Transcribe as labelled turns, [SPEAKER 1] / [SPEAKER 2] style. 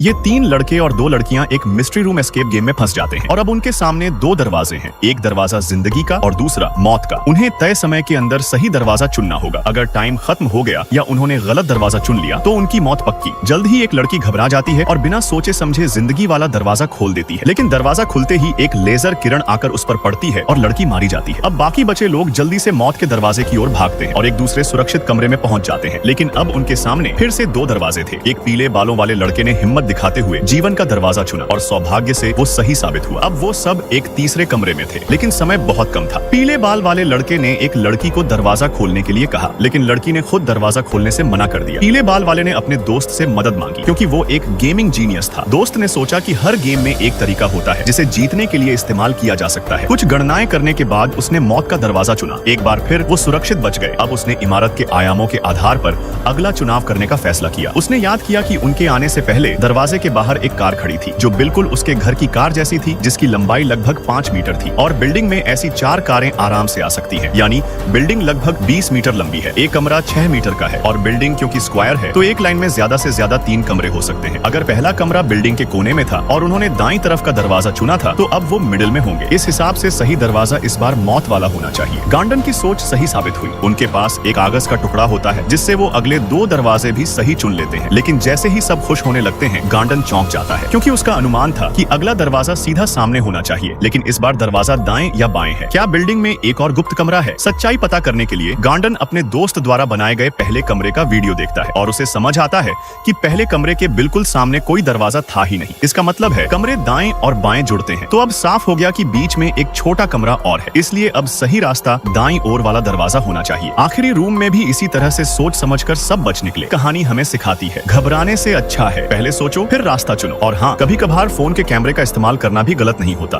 [SPEAKER 1] ये तीन लड़के और दो लड़कियां एक मिस्ट्री रूम एस्केप गेम में फंस जाते हैं और अब उनके सामने दो दरवाजे हैं, एक दरवाजा जिंदगी का और दूसरा मौत का। उन्हें तय समय के अंदर सही दरवाजा चुनना होगा। अगर टाइम खत्म हो गया या उन्होंने गलत दरवाजा चुन लिया तो उनकी मौत पक्की। जल्द ही एक लड़की घबरा जाती है और बिना सोचे समझे जिंदगी वाला दरवाजा खोल देती है, लेकिन दरवाजा खुलते ही एक लेजर किरण आकर उस पर पड़ती है और लड़की मारी जाती है। अब बाकी बचे लोग जल्दी से मौत के दरवाजे की ओर भागते हैं और एक दूसरे सुरक्षित कमरे में पहुंच जाते हैं, लेकिन अब उनके सामने फिर से दो दरवाजे थे। एक पीले बालों वाले लड़के ने हिम्मत दिखाते हुए जीवन का दरवाजा चुना और सौभाग्य से वो सही साबित हुआ। अब वो सब एक तीसरे कमरे में थे, लेकिन समय बहुत कम था। पीले बाल वाले लड़के ने एक लड़की को दरवाजा खोलने के लिए कहा, लेकिन लड़की ने खुद दरवाजा खोलने से मना कर दिया। पीले बाल वाले ने अपने दोस्त से मदद मांगी, क्योंकि वो एक गेमिंग जीनियस था। दोस्त ने सोचा कि हर गेम में एक तरीका होता है जिसे जीतने के लिए इस्तेमाल किया जा सकता है। कुछ गणनाएं करने के बाद उसने मौत का दरवाजा चुना। एक बार फिर वो सुरक्षित बच गए। अब उसने इमारत के आयामों के आधार पर अगला चुनाव करने का फैसला किया। उसने याद किया कि उनके आने से पहले दरवाजे के बाहर एक कार खड़ी थी, जो बिल्कुल उसके घर की कार जैसी थी, जिसकी लंबाई लगभग 5 मीटर थी और बिल्डिंग में ऐसी 4 कारें आराम से आ सकती हैं। यानी बिल्डिंग लगभग 20 मीटर लंबी है। एक कमरा 6 मीटर का है और बिल्डिंग क्योंकि स्क्वायर है तो एक लाइन में ज्यादा से ज्यादा 3 कमरे हो सकते हैं। अगर पहला कमरा बिल्डिंग के कोने में था और उन्होंने दाईं तरफ का दरवाजा चुना था तो अब वो मिडिल में होंगे। इस हिसाब से सही दरवाजा इस बार मौत वाला होना चाहिए। गांडन की सोच सही साबित हुई। उनके पास एक कागज का टुकड़ा होता है जिससे वो अगले 2 दरवाजे भी सही चुन लेते हैं, लेकिन जैसे ही सब खुश होने लगते हैं गांडन चौंक जाता है, क्योंकि उसका अनुमान था कि अगला दरवाजा सीधा सामने होना चाहिए, लेकिन इस बार दरवाजा दाएं या बाएं है। क्या बिल्डिंग में एक और गुप्त कमरा है? सच्चाई पता करने के लिए गांडन अपने दोस्त द्वारा बनाए गए पहले कमरे का वीडियो देखता है और उसे समझ आता है कि पहले कमरे के बिल्कुल सामने कोई दरवाजा था ही नहीं। इसका मतलब है कमरे दाएं और बाएं जुड़ते हैं। तो अब साफ हो गया कि बीच में एक छोटा कमरा और है, इसलिए अब सही रास्ता दाईं ओर वाला दरवाजा होना चाहिए। आखिरी रूम में भी इसी तरह से सोच समझकर सब बच निकले। कहानी हमें सिखाती है, घबराने से अच्छा है पहले सोचो फिर रास्ता चुनो। और हाँ, कभी कभार फोन के कैमरे का इस्तेमाल करना भी गलत नहीं होता।